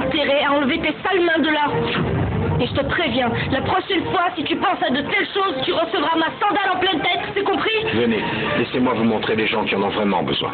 intérêt à enlever tes sales mains de là. Et je te préviens, la prochaine fois, si tu penses à de telles choses, tu recevras ma sandale en pleine tête, c'est compris? Venez, laissez-moi vous montrer les gens qui en ont vraiment besoin.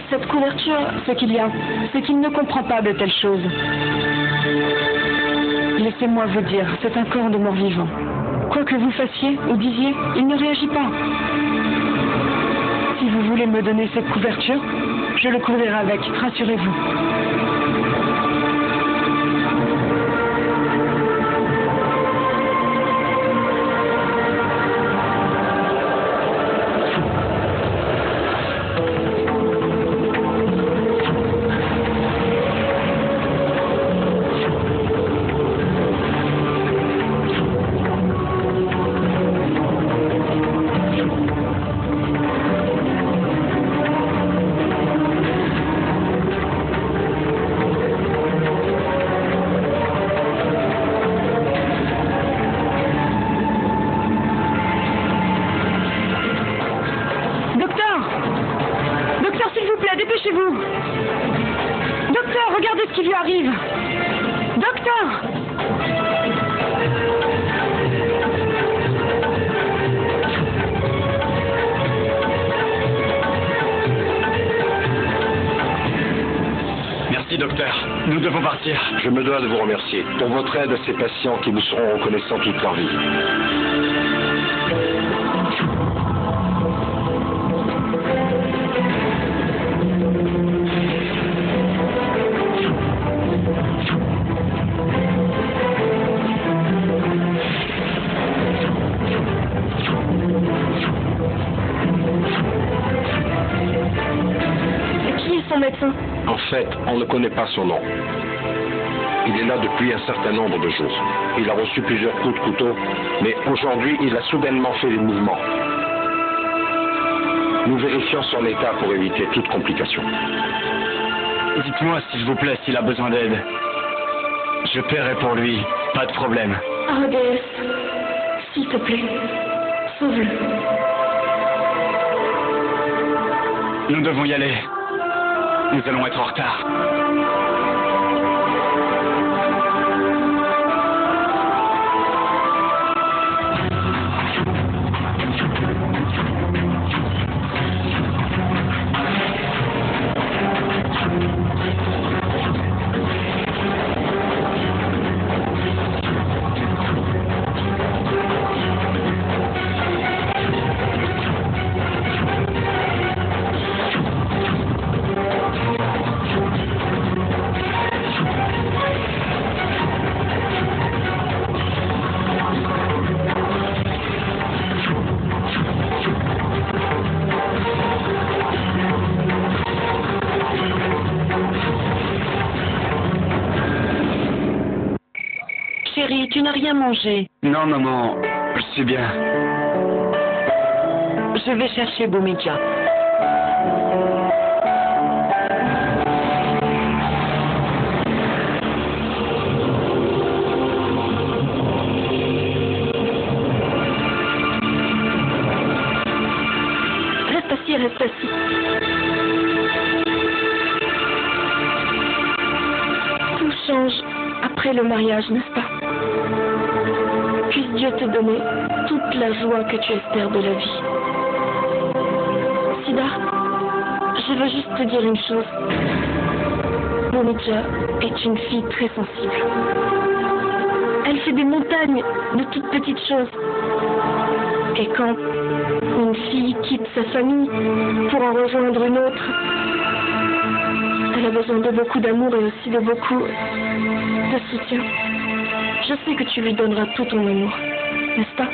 Cette couverture, ce qu'il y a, c'est qu'il ne comprend pas de telles choses. Laissez-moi vous dire, c'est un corps de mort-vivant. Quoi que vous fassiez ou disiez, il ne réagit pas. Si vous voulez me donner cette couverture, je le couvrirai avec, rassurez-vous. Dépêchez-vous! Docteur, regardez ce qui lui arrive! Docteur! Merci, docteur. Nous devons partir. Je me dois de vous remercier pour votre aide à ces patients qui vous seront reconnaissants toute leur vie. Médecin. En fait, on ne connaît pas son nom. Il est là depuis un certain nombre de jours. Il a reçu plusieurs coups de couteau, mais aujourd'hui, il a soudainement fait des mouvements. Nous vérifions son état pour éviter toute complication. Dites-moi, s'il vous plaît, s'il a besoin d'aide. Je paierai pour lui, pas de problème. Ah, déesse, s'il te plaît, sauve-le. Nous devons y aller. Nous allons être en retard. Chérie, tu n'as rien mangé. Non, maman, je sais bien. Je vais chercher Bhumika. Reste assis, reste assis. Tout change après le mariage, n'est-ce pas? Puisse Dieu te donner toute la joie que tu espères de la vie. Sidar, je veux juste te dire une chose. Bhumija est une fille très sensible. Elle fait des montagnes de toutes petites choses. Et quand une fille quitte sa famille pour en rejoindre une autre, elle a besoin de beaucoup d'amour et aussi de beaucoup de soutien. Je sais que tu lui donneras tout ton amour, n'est-ce pas?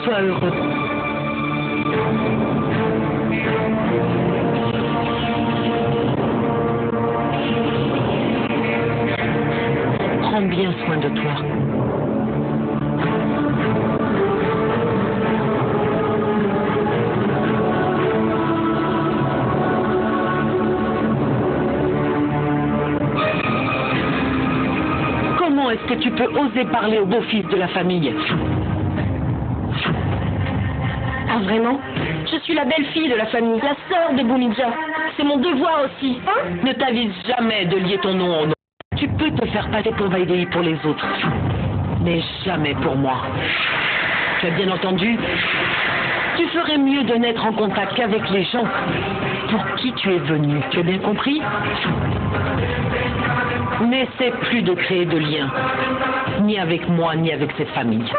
Sois heureux. Prends bien soin de toi. Comment est-ce que tu peux oser parler au beau-fils de la famille? Ah vraiment? Je suis la belle-fille de la famille, la sœur de Bhumija. C'est mon devoir aussi. Ne t'avise jamais de lier ton nom au nom. Tu peux te faire passer pour Vaidéhi pour les autres, mais jamais pour moi. Tu as bien entendu? Tu ferais mieux de n'être en contact qu'avec les gens pour qui tu es venu. Tu as bien compris? N'essaie plus de créer de liens, ni avec moi, ni avec cette famille.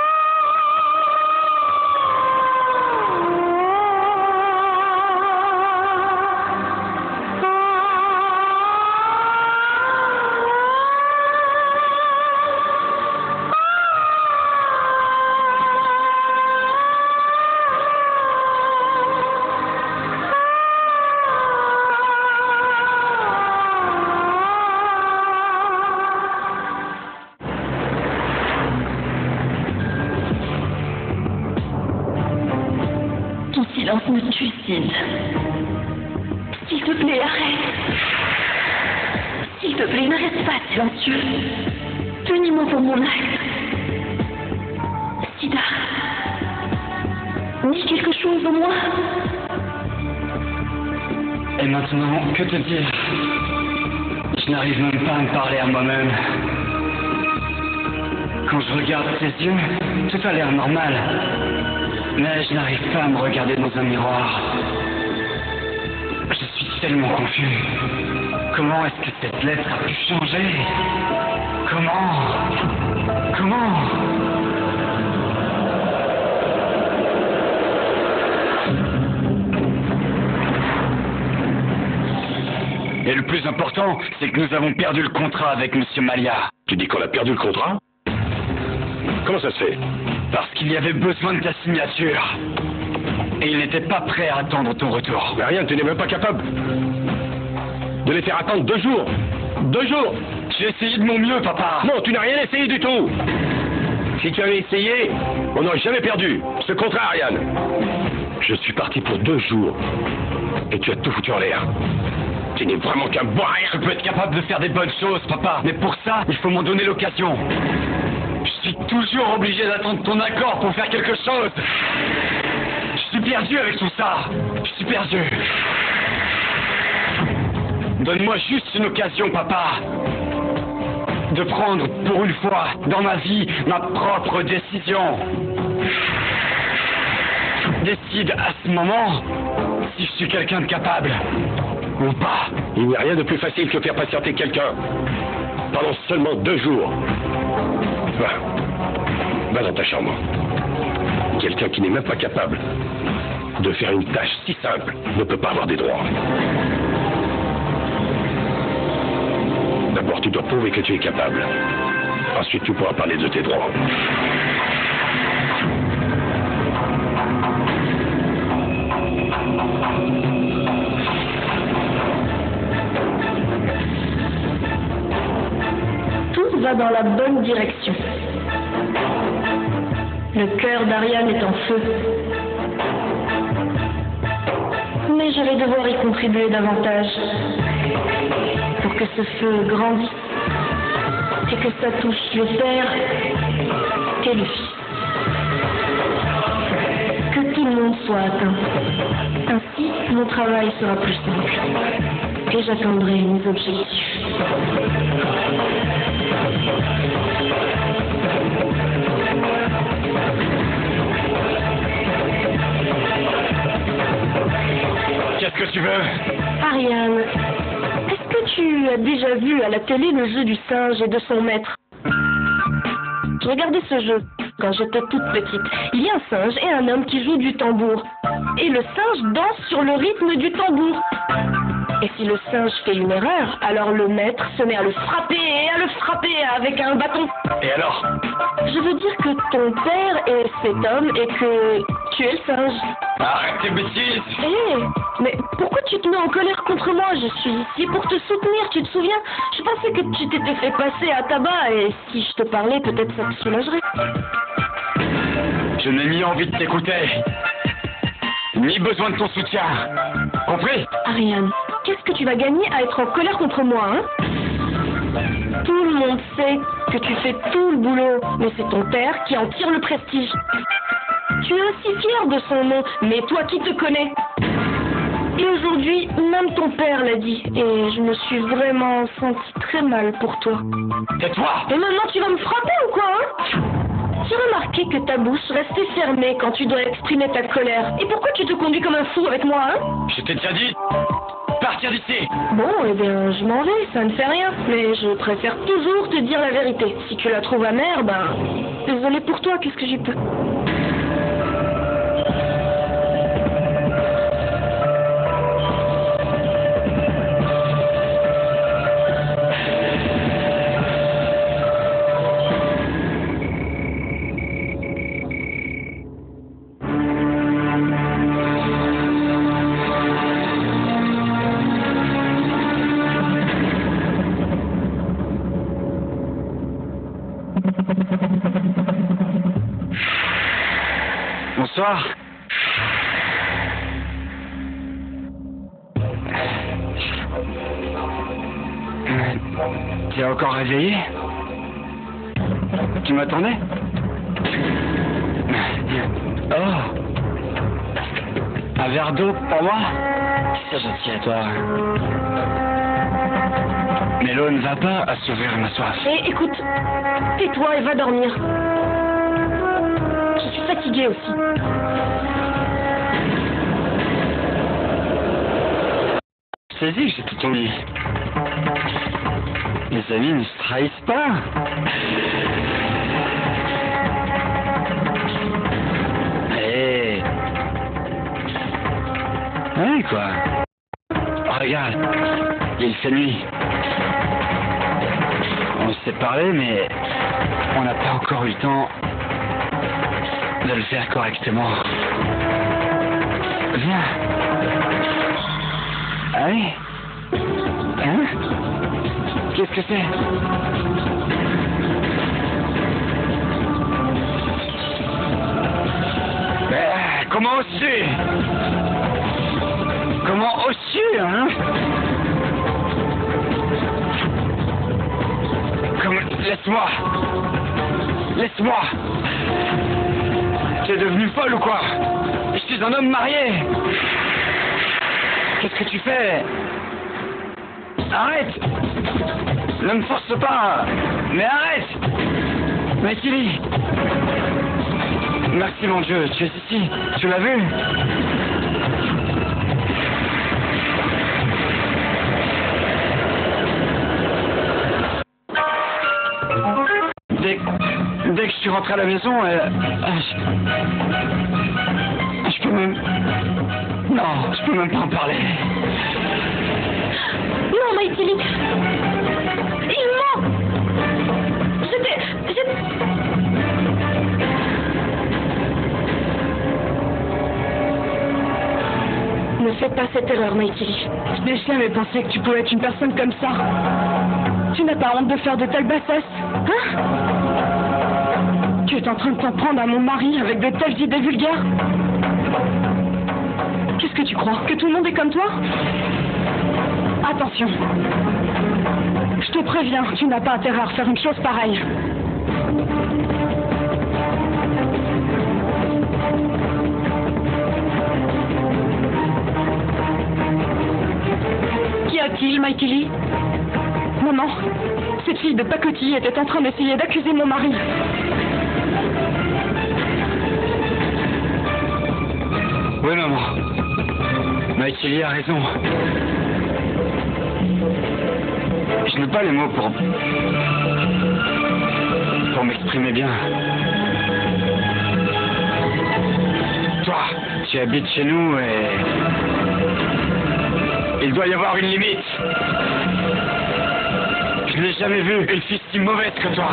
Ton silence me suicide. S'il te plaît, arrête. S'il te plaît, ne reste pas silencieux. Tenez-moi pour mon acte. Sidar, dis quelque chose au moins. Et maintenant, que te dire? Je n'arrive même pas à me parler à moi-même. Quand je regarde tes yeux, tout a l'air normal. Mais je n'arrive pas à me regarder dans un miroir. Je suis tellement confus. Comment est-ce que cette lettre a pu changer? Comment? Et le plus important, c'est que nous avons perdu le contrat avec Monsieur Malia. Tu dis qu'on a perdu le contrat? Comment ça se fait? Parce qu'il y avait besoin de ta signature. Et il n'était pas prêt à attendre ton retour. Mais rien, tu n'es même pas capable de les faire attendre 2 jours. 2 jours! J'ai essayé de mon mieux, papa. Non, tu n'as rien essayé du tout. Si tu avais essayé, on n'aurait jamais perdu ce contrat, Ariane. Je suis parti pour 2 jours. Et tu as tout foutu en l'air. Tu n'es vraiment qu'un bon rien. Je peux être capable de faire des bonnes choses, papa. Mais pour ça, il faut m'en donner l'occasion. Je suis toujours obligé d'attendre ton accord pour faire quelque chose. Je suis perdu avec tout ça. Je suis perdu. Donne-moi juste une occasion, papa. De prendre, pour une fois, dans ma vie, ma propre décision. Décide à ce moment si je suis quelqu'un de capable ou pas. Il n'y a rien de plus facile que faire patienter quelqu'un pendant seulement 2 jours. Va dans ta chambre. Quelqu'un qui n'est même pas capable de faire une tâche si simple ne peut pas avoir des droits. D'abord, tu dois prouver que tu es capable. Ensuite, tu pourras parler de tes droits. Tout va dans la bonne direction. Le cœur d'Ariane est en feu. Mais je vais devoir y contribuer davantage pour que ce feu grandisse et que ça touche le père et le fils. Que tout le monde soit atteint. Ainsi, mon travail sera plus simple et j'atteindrai mes objectifs. Qu'est-ce que tu veux? Ariane, est-ce que tu as déjà vu à la télé le jeu du singe et de son maître? Je regardais ce jeu quand j'étais toute petite. Il y a un singe et un homme qui jouent du tambour. Et le singe danse sur le rythme du tambour. Et si le singe fait une erreur, alors le maître se met à le frapper et à le frapper avec un bâton. Et alors? Je veux dire que ton père est cet homme et que tu es le singe. Arrête tes bêtises! Mais pourquoi tu te mets en colère contre moi? Je suis ici pour te soutenir, tu te souviens? Je pensais que tu t'étais fait passer à tabac et si je te parlais, peut-être ça te soulagerait. Je n'ai ni envie de t'écouter, ni besoin de ton soutien. Compris? Ariane, qu'est-ce que tu vas gagner à être en colère contre moi, hein? Tout le monde sait que tu fais tout le boulot, mais c'est ton père qui en tire le prestige. Tu es aussi fier de son nom, mais toi qui te connais? Et aujourd'hui, même ton père l'a dit, et je me suis vraiment sentie très mal pour toi. Tais-toi! Et maintenant tu vas me frapper ou quoi, hein? J'ai remarqué que ta bouche restait fermée quand tu dois exprimer ta colère. Et pourquoi tu te conduis comme un fou avec moi, hein? Je t'ai déjà dit, partir d'ici! Bon, eh bien, je m'en vais, ça ne fait rien. Mais je préfère toujours te dire la vérité. Si tu la trouves amère, ben... Désolée pour toi, qu'est-ce que j'y peux? Bonsoir. T'es encore réveillé? Tu m'attendais? Oh! Un verre d'eau pour moi? C'est gentil à toi. Mais l'eau ne va pas assouvir ma soif. Et écoute, tais-toi et va dormir. Je suis fatiguée aussi. Je t'ai dit que j'étais ton lit. Les amis ne se trahissent pas. Allez. Ouais, quoi. Oh, regarde, il fait nuit. On s'est parlé, mais on n'a pas encore eu le temps de le faire correctement. Viens. Allez. Hein? Qu'est-ce que c'est? Comment oses-tu? Comment oses-tu, hein? Laisse-moi. Laisse-moi. Tu es devenu folle ou quoi? Je suis un homme marié. Qu'est-ce que tu fais? Arrête. Ne me force pas. Mais arrête. Maïtili. Merci mon Dieu, tu es ici. Tu l'as vu? Dès que je suis rentré à la maison, je peux même... Non, je peux même pas en parler. Non, Maïtili. Il ment. J'étais... Ne fais pas cette erreur, Maïtili. Je n'ai jamais pensé que tu pouvais être une personne comme ça. Tu n'as pas honte de faire de telles bassesses, hein? Tu es en train de t'en prendre à mon mari avec de telles idées vulgaires? Qu'est-ce que tu crois? Que tout le monde est comme toi? Attention. Je te préviens, tu n'as pas intérêt à refaire une chose pareille. Qu'y a-t-il, Michaely? Maman, cette fille de pacotille était en train d'essayer d'accuser mon mari. Oui, maman. Michaely a raison. Je n'ai pas les mots pour m'exprimer bien. Toi, tu habites chez nous et... il doit y avoir une limite. Je n'ai jamais vu une fille si mauvaise que toi.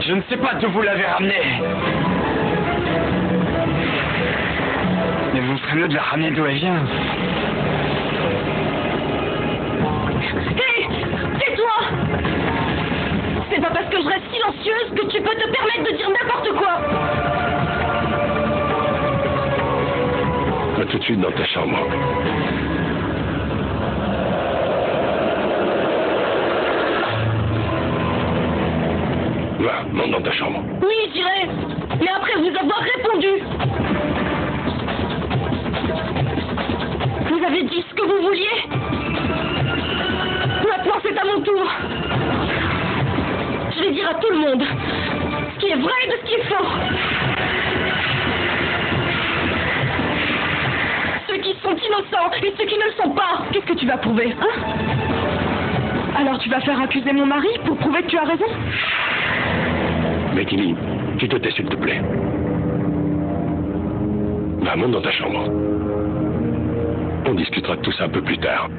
Je ne sais pas d'où vous l'avez ramenée. Mais vous ferez mieux de la ramener d'où elle vient. Hé, tais-toi! C'est pas parce que je reste silencieuse que tu peux te permettre de dire n'importe quoi. Va tout de suite dans ta chambre. Va, monte dans ta chambre. Oui, j'irai. Mais après vous avoir répondu. Vous avez dit ce que vous vouliez. Maintenant, c'est à mon tour. Je vais dire à tout le monde ce qui est vrai de ce qui est faux. Ceux qui sont innocents et ceux qui ne le sont pas. Qu'est-ce que tu vas prouver, hein? Alors tu vas faire accuser mon mari pour prouver que tu as raison? Michaely, tu te tais, s'il te plaît. Va, monte dans ta chambre. On discutera de tout ça un peu plus tard.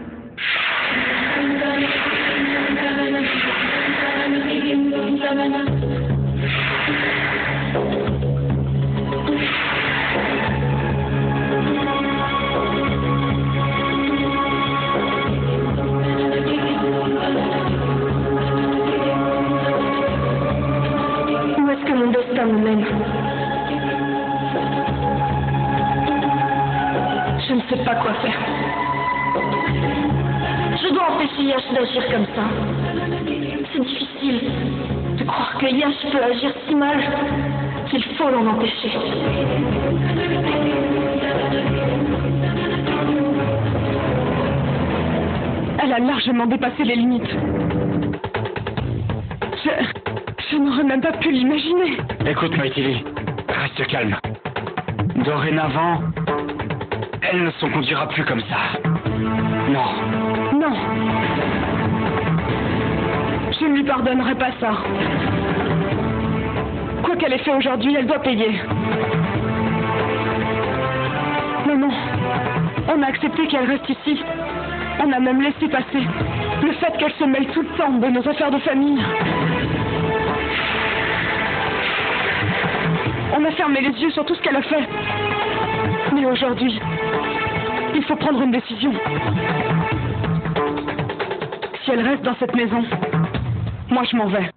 Où est-ce que mon destin me mène? Je ne sais pas quoi faire. Je dois empêcher Yash d'agir comme ça. C'est difficile de croire que Yash peut agir si mal qu'il faut l'en empêcher. Elle a largement dépassé les limites. Je n'aurais même pas pu l'imaginer. Écoute, Michaely, reste calme. Dorénavant, elle ne s'en conduira plus comme ça. Non. Non. Je ne lui pardonnerai pas ça. Quoi qu'elle ait fait aujourd'hui, elle doit payer. Maman, on a accepté qu'elle reste ici. On a même laissé passer le fait qu'elle se mêle tout le temps de nos affaires de famille. On a fermé les yeux sur tout ce qu'elle a fait. Mais aujourd'hui, il faut prendre une décision. Si elle reste dans cette maison, moi je m'en vais.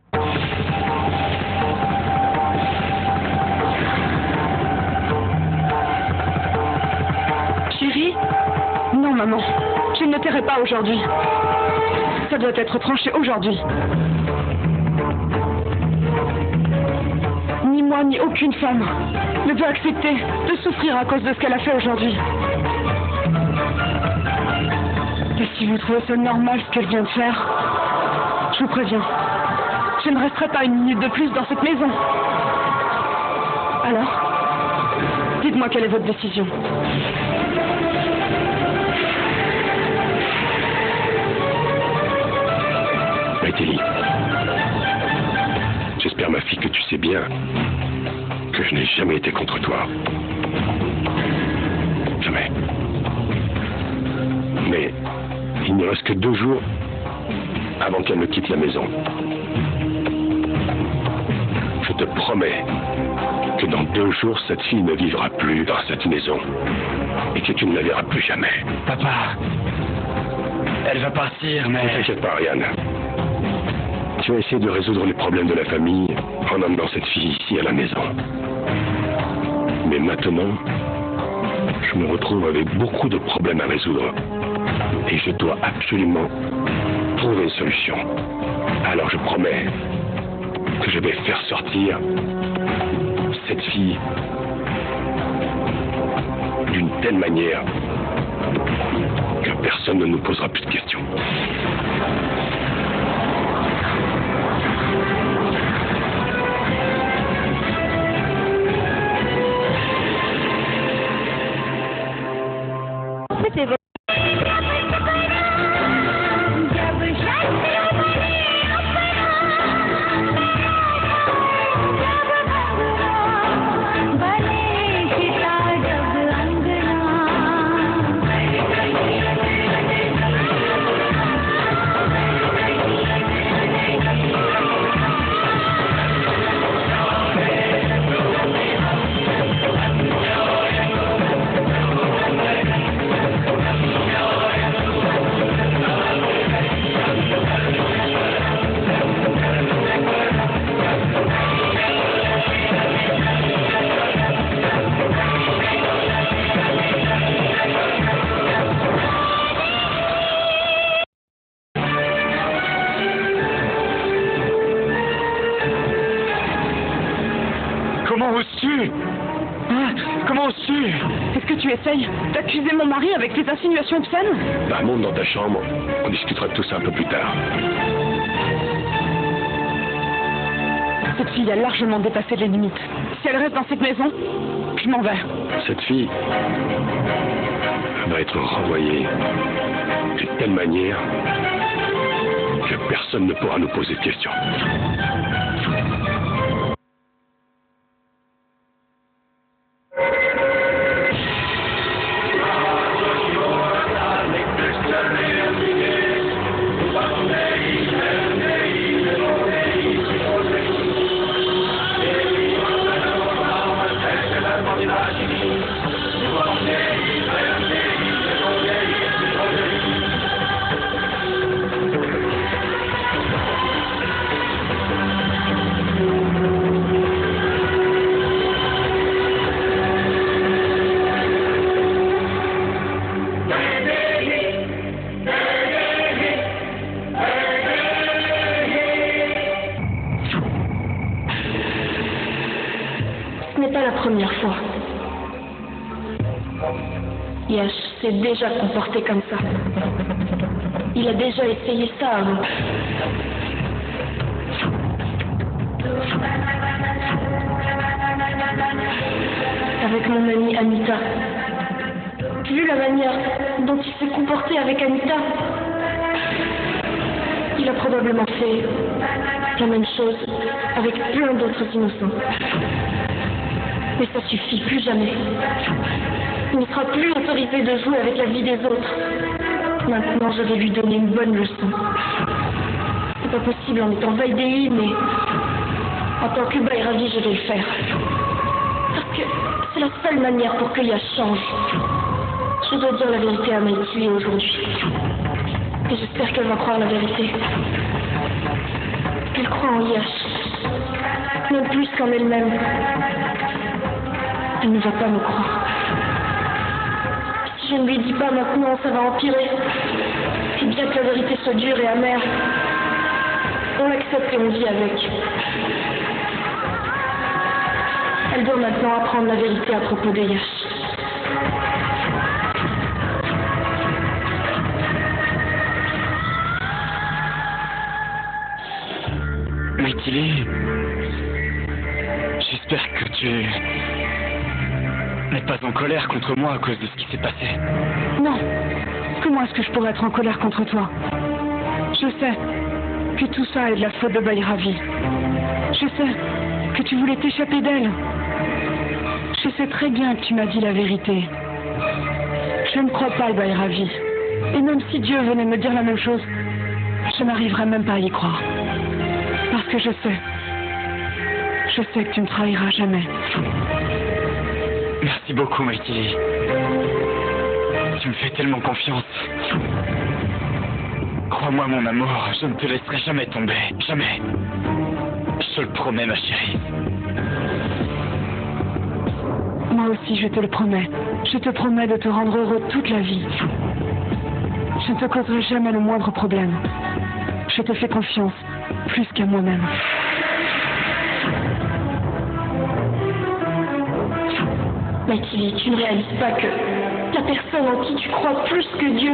Chérie? Non, maman. Je ne me tairai pas aujourd'hui. Ça doit être tranché aujourd'hui. Ni moi, ni aucune femme ne peut accepter de souffrir à cause de ce qu'elle a fait aujourd'hui. Et si vous trouvez ça normal ce qu'elle vient de faire, je vous préviens, je ne resterai pas une minute de plus dans cette maison. Alors, dites-moi quelle est votre décision. Michaely, j'espère, ma fille, que tu sais bien que je n'ai jamais été contre toi. Jamais. Mais il ne reste que 2 jours avant qu'elle ne quitte la maison. Je te promets que dans 2 jours, cette fille ne vivra plus dans cette maison et que tu ne la verras plus jamais. Papa, elle va partir, mais... Ne t'inquiète pas, Ryan. Tu vas essayer de résoudre les problèmes de la famille en emmenant cette fille ici à la maison. Mais maintenant, je me retrouve avec beaucoup de problèmes à résoudre. Et je dois absolument trouver une solution. Alors je promets que je vais faire sortir cette fille d'une telle manière que personne ne nous posera plus de questions. C'est vrai. Comment oses-tu? Hein? Comment oses-tu? Est-ce que tu essayes d'accuser mon mari avec tes insinuations obscènes? Bah, monte dans ta chambre, on discutera de tout ça un peu plus tard. Cette fille a largement dépassé les limites. Si elle reste dans cette maison, je m'en vais. Cette fille va être renvoyée d'une telle manière que personne ne pourra nous poser de questions. Ce n'est pas la première fois. Yash s'est déjà comporté comme ça. Il a déjà essayé ça avant. Avec mon amie Anita. Vu la manière dont il s'est comporté avec Anita, il a probablement fait la même chose avec plein d'autres innocents. Mais ça suffit, plus jamais. Il ne sera plus autorisé de jouer avec la vie des autres. Maintenant, je vais lui donner une bonne leçon. C'est pas possible en étant Vaidéhi, mais en tant que Bhairavi, je vais le faire. Parce que c'est la seule manière pour que Yash change. Je dois dire la vérité à Maïtili aujourd'hui. Et j'espère qu'elle va croire la vérité. Elle croit en Yash. Même plus qu'en elle-même. Elle ne va pas me croire. Si je ne lui dis pas maintenant, ça va empirer. Et bien que la vérité soit dure et amère, on l'accepte et on vit avec. Elle doit maintenant apprendre la vérité à propos de Yash. Maïtili, j'espère que tu n'es pas en colère contre moi à cause de ce qui s'est passé. Non. Comment est-ce que je pourrais être en colère contre toi? Je sais que tout ça est de la faute de Bhairavi. Je sais que tu voulais t'échapper d'elle. Je sais très bien que tu m'as dit la vérité. Je ne crois pas à Bhairavi. Et même si Dieu venait me dire la même chose, je n'arriverai même pas à y croire. Parce que je sais que tu ne trahiras jamais. Merci beaucoup, Maïtili. Tu me fais tellement confiance. Crois-moi, mon amour, je ne te laisserai jamais tomber. Jamais. Je te le promets, ma chérie. Moi aussi, je te le promets. Je te promets de te rendre heureux toute la vie. Je ne te causerai jamais le moindre problème. Je te fais confiance, plus qu'à moi-même. Mathilde, tu ne réalises pas que la personne en qui tu crois plus que Dieu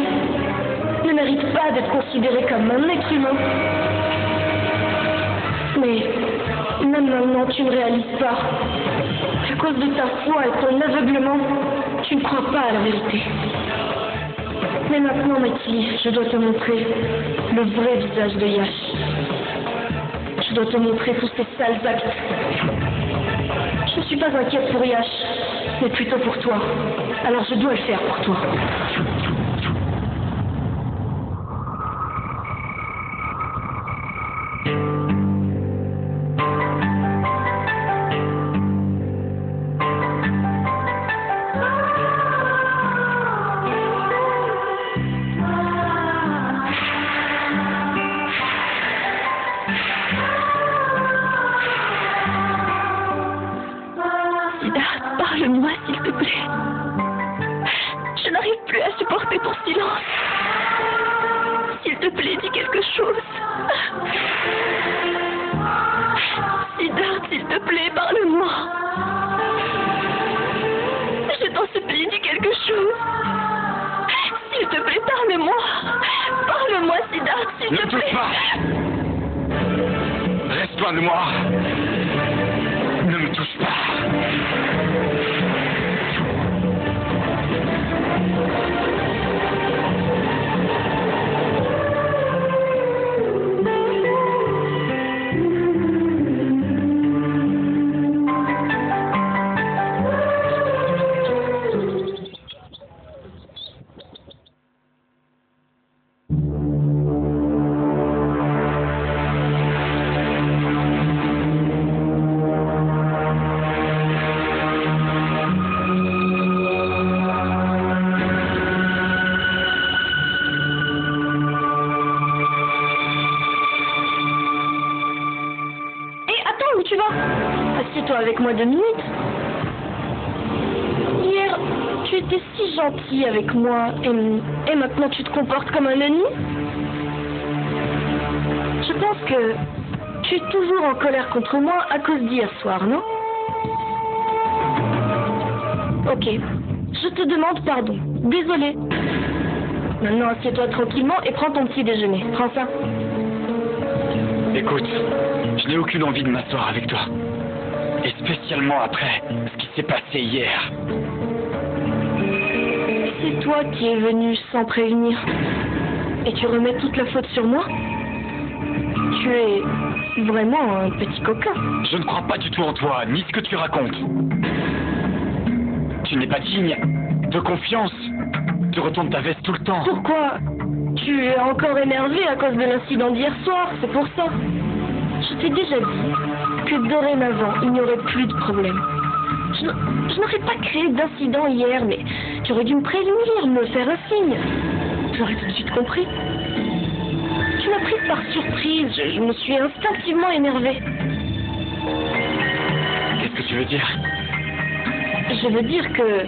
ne mérite pas d'être considérée comme un être humain. Mais même maintenant, tu ne réalises pas qu'à cause de ta foi et ton aveuglement, tu ne crois pas à la vérité. Mais maintenant, Mathilde, je dois te montrer le vrai visage de Yash. Je dois te montrer tous ces sales actes. Je ne suis pas inquiète pour Yash, mais plutôt pour toi. Alors je dois le faire pour toi. Parle-moi, s'il te plaît. Je n'arrive plus à supporter ton silence. S'il te plaît, dis quelque chose. Siddharth, s'il te plaît, parle-moi. Je t'en supplie, dis quelque chose. S'il te plaît, parle-moi. Parle-moi, Siddharth, s'il te plaît. Ne touche pas. Reste loin de moi. Ne me touche pas. Assieds-toi avec moi 2 minutes. Hier, tu étais si gentil avec moi et maintenant tu te comportes comme un ennemi. Je pense que tu es toujours en colère contre moi à cause d'hier soir, non? Ok, je te demande pardon. Désolée. Maintenant, assieds-toi tranquillement et prends ton petit déjeuner. Prends ça. Écoute, je n'ai aucune envie de m'asseoir avec toi. Et spécialement après ce qui s'est passé hier. C'est toi qui es venu sans prévenir. Et tu remets toute la faute sur moi? Tu es vraiment un petit coquin. Je ne crois pas du tout en toi, ni ce que tu racontes. Tu n'es pas digne de confiance. Tu retournes ta veste tout le temps. Pourquoi? Tu es encore énervé à cause de l'incident d'hier soir, c'est pour ça. Je t'ai déjà dit que dorénavant, il n'y aurait plus de problème. Je n'aurais pas créé d'incident hier, mais tu aurais dû me prévenir, me faire un signe. J'aurais tout de suite compris. Tu m'as prise par surprise, je me suis instinctivement énervée. Qu'est-ce que tu veux dire? Je veux dire que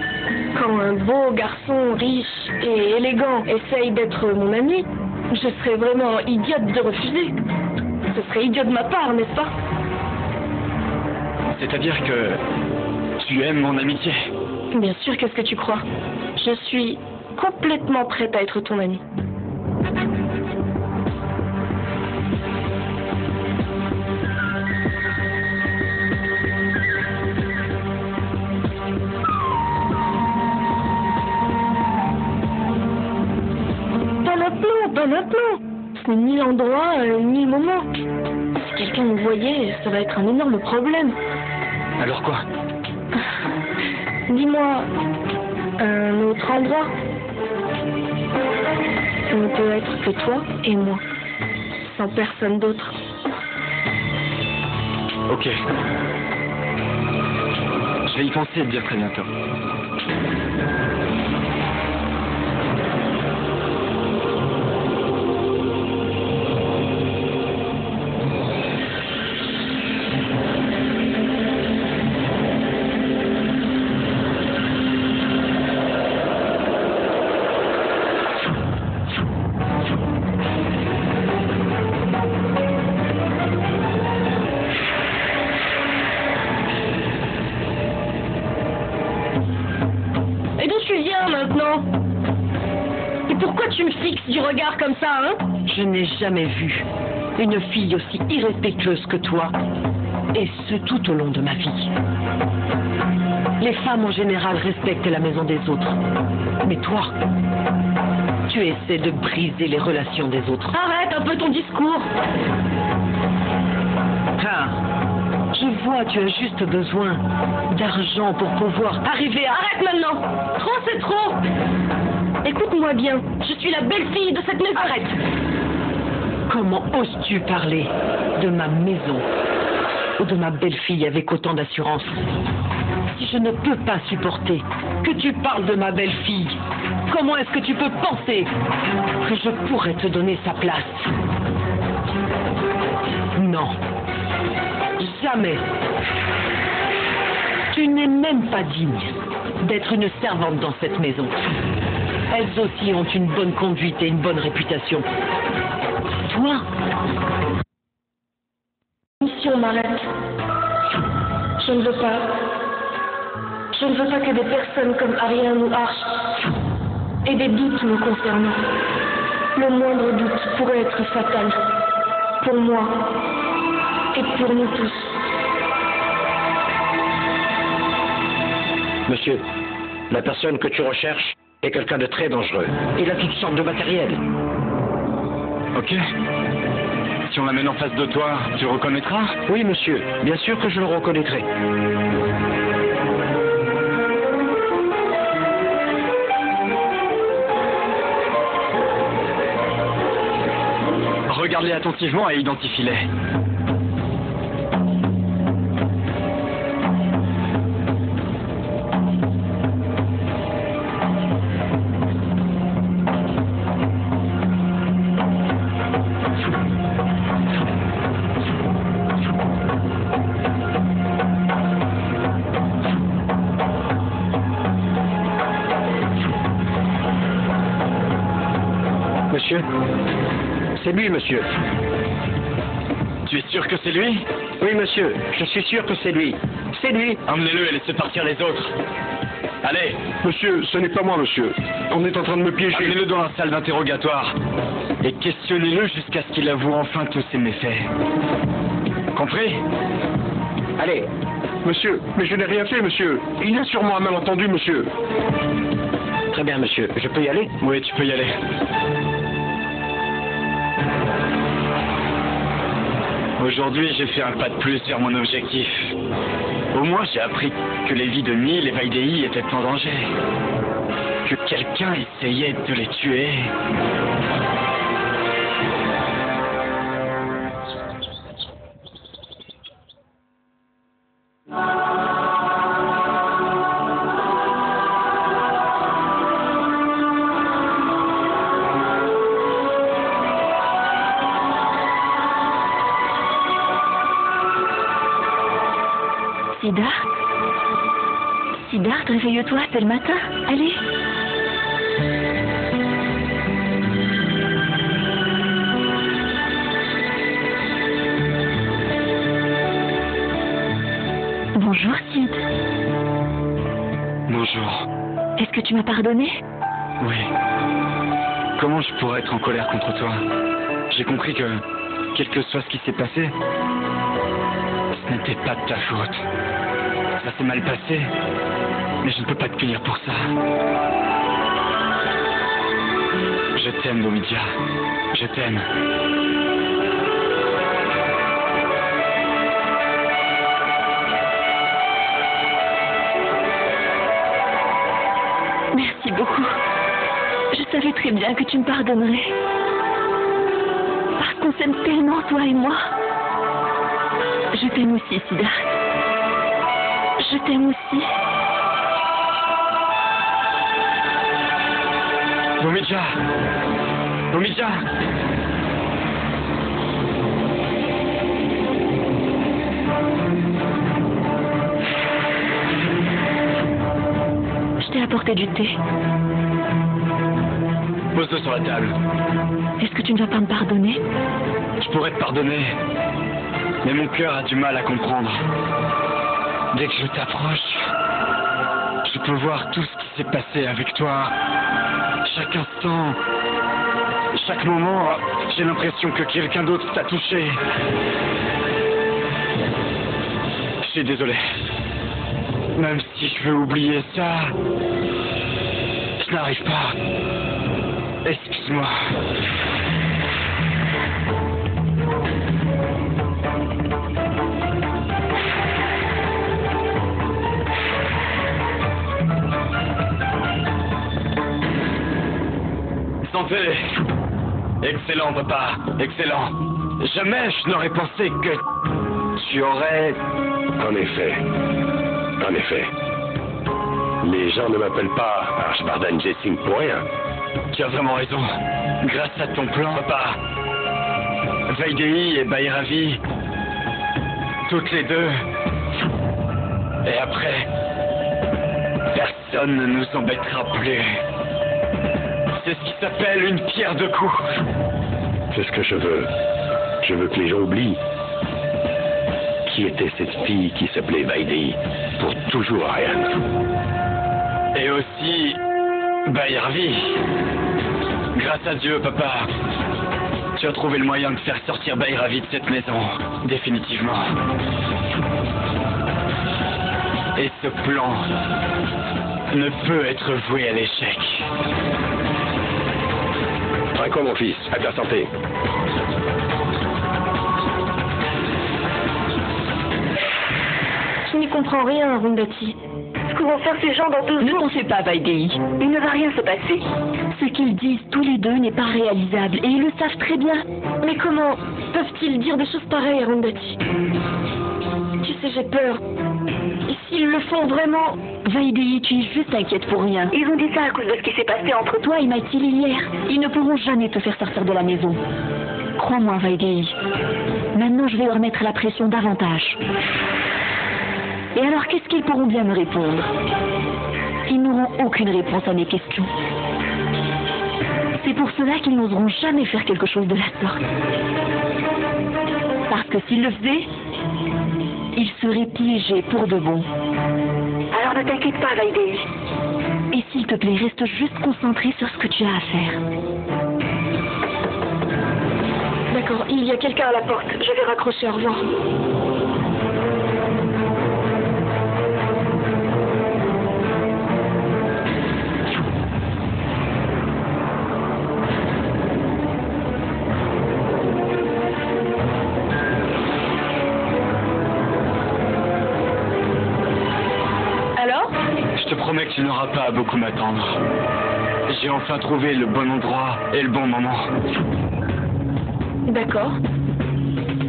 quand un beau garçon riche et élégant essaye d'être mon ami, je serais vraiment idiote de refuser. Ce serait idiot de ma part, n'est-ce pas? C'est-à-dire que tu aimes mon amitié? Bien sûr, qu'est-ce que tu crois? Je suis complètement prête à être ton amie. Pas maintenant. Ce n'est ni l'endroit, ni le moment. Si quelqu'un me voyait, ça va être un énorme problème. Alors quoi? Dis-moi, un autre endroit. Ça ne peut être que toi et moi, sans personne d'autre. Ok. Je vais y penser et te dire très bientôt. tu me fixes du regard comme ça, hein? Je n'ai jamais vu une fille aussi irrespectueuse que toi, et ce tout au long de ma vie. Les femmes en général respectent la maison des autres, mais toi, tu essaies de briser les relations des autres. Arrête un peu ton discours. Ah, je vois, tu as juste besoin d'argent pour pouvoir arriver à... Arrête maintenant. Trop, c'est trop. Écoute-moi bien, je suis la belle-fille de cette maison. Arrête. Comment oses-tu parler de ma maison ou de ma belle-fille avec autant d'assurance? Si je ne peux pas supporter que tu parles de ma belle-fille, comment est-ce que tu peux penser que je pourrais te donner sa place? Non. Jamais. Tu n'es même pas digne d'être une servante dans cette maison. Elles aussi ont une bonne conduite et une bonne réputation. Toi? Mission m'arrête. Je ne veux pas. Je ne veux pas que des personnes comme Ariane ou Arch aient des doutes me concernant. Le moindre doute pourrait être fatal. Pour moi. Et pour nous tous. Monsieur, la personne que tu recherches est quelqu'un de très dangereux. Il a toutes sortes de matériel. Ok. Si on l'amène en face de toi, tu le reconnaîtras? Oui, monsieur. Bien sûr que je le reconnaîtrai. Regarde-les attentivement et identifie-les. Monsieur? C'est lui, monsieur. Tu es sûr que c'est lui? Oui, monsieur. Je suis sûr que c'est lui. C'est lui. Emmenez-le et laissez partir les autres. Allez. Monsieur, ce n'est pas moi, monsieur. On est en train de me piéger. Amenez-le dans la salle d'interrogatoire et questionnez-le jusqu'à ce qu'il avoue enfin tous ses méfaits. Compris? Allez. Monsieur, mais je n'ai rien fait, monsieur. Il y a sûrement un malentendu, monsieur. Très bien, monsieur. Je peux y aller? Oui, tu peux y aller. Aujourd'hui, j'ai fait un pas de plus vers mon objectif. Au moins, j'ai appris que les vies de Neil et Vaidei étaient en danger. Que quelqu'un essayait de les tuer. Siddharth, réveille-toi, c'est le matin. Allez. Bonjour, Sid. Bonjour. Est-ce que tu m'as pardonné? Oui. Comment je pourrais être en colère contre toi? J'ai compris que, quel que soit ce qui s'est passé, ce n'était pas de ta faute. Ça s'est mal passé, mais je ne peux pas te punir pour ça. Je t'aime, Domitia. Je t'aime. Merci beaucoup. Je savais très bien que tu me pardonnerais. Parce qu'on s'aime tellement, toi et moi. Je t'aime aussi, Siddharth. Je t'aime aussi. Domitia! Domitia! Je t'ai apporté du thé. Pose-le sur la table. Est-ce que tu ne vas pas me pardonner? Je pourrais te pardonner, mais mon cœur a du mal à comprendre. Dès que je t'approche, je peux voir tout ce qui s'est passé avec toi. Chaque instant, chaque moment, j'ai l'impression que quelqu'un d'autre t'a touché. Je suis désolé. Même si je veux oublier ça, je n'arrive pas. Excuse-moi. Santé. Excellent, papa. Excellent. Jamais je n'aurais pensé que tu aurais... En effet. En effet. Les gens ne m'appellent pas Archbardan Jessing pour rien. Tu as vraiment raison. Grâce à ton plan, papa, Vaidéhi et Bhairavi, toutes les deux. Et après, personne ne nous embêtera plus. C'est ce qui s'appelle une pierre deux coups. C'est ce que je veux. Je veux que les gens oublient qui était cette fille qui s'appelait Vaidéhi pour toujours, Aryan. Et aussi Bhairavi. Grâce à Dieu, papa, tu as trouvé le moyen de faire sortir Bhairavi de cette maison, définitivement. Et ce plan ne peut être voué à l'échec. Très mon fils, à ta santé. Je n'y comprends rien, Arundhati. Ce que vont faire ces gens dans 2 Ne jours... t'en fais pas, Vaidéhi. Il ne va rien se passer. Ce qu'ils disent tous les deux n'est pas réalisable et ils le savent très bien. Mais comment peuvent-ils dire des choses pareilles, Arundhati? Tu sais, j'ai peur. Et s'ils le font vraiment... Vaidéhi, tu es juste inquiète pour rien. Ils ont dit ça à cause de ce qui s'est passé entre toi. Toi et Maithili hier, ils ne pourront jamais te faire sortir de la maison. Crois-moi, Vaidéhi. Maintenant, je vais leur mettre la pression davantage. Et alors, qu'est-ce qu'ils pourront bien me répondre? Ils n'auront aucune réponse à mes questions. C'est pour cela qu'ils n'oseront jamais faire quelque chose de la sorte. Parce que s'ils le faisaient, ils seraient piégés pour de bon. Alors ne t'inquiète pas, Vaidéhi. Et s'il te plaît, reste juste concentré sur ce que tu as à faire. D'accord, il y a quelqu'un à la porte. Je vais raccrocher, au revoir. Alors? Je te promets que tu n'auras pas à beaucoup m'attendre. J'ai enfin trouvé le bon endroit et le bon moment. D'accord.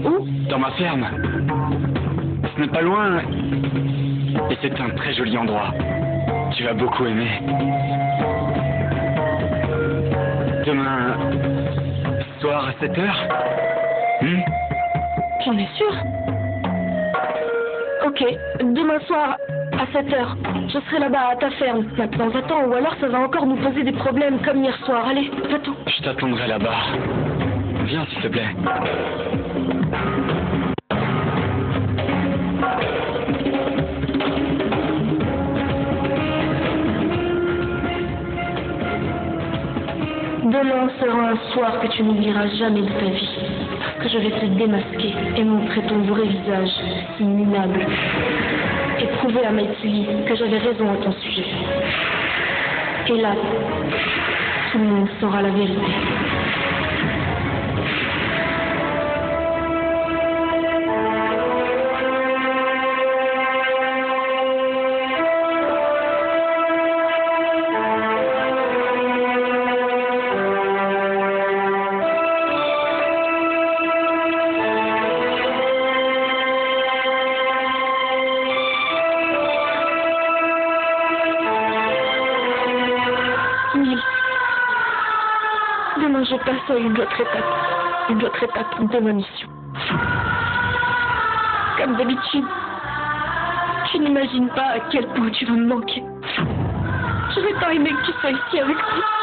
Où? Dans ma ferme. Ce n'est pas loin. Et c'est un très joli endroit. Tu vas beaucoup aimer. Demain soir à 7h. J'en ai sûr. Ok, demain soir à 7h, je serai là-bas à ta ferme. Maintenant, va-t'en, ou alors ça va encore nous poser des problèmes comme hier soir. Allez, va-t'en. Je t'attendrai là-bas. Viens, s'il te plaît. Demain sera un soir que tu n'oublieras jamais de ta vie. Parce que je vais te démasquer et montrer ton vrai visage, si minable. Et prouver à Maithili que j'avais raison à ton sujet. Et là, tout le monde saura la vérité. Demain, je passe à une autre étape de ma mission. Comme d'habitude, tu n'imagines pas à quel point tu vas me manquer. J'aurais tant aimé que tu sois ici avec moi.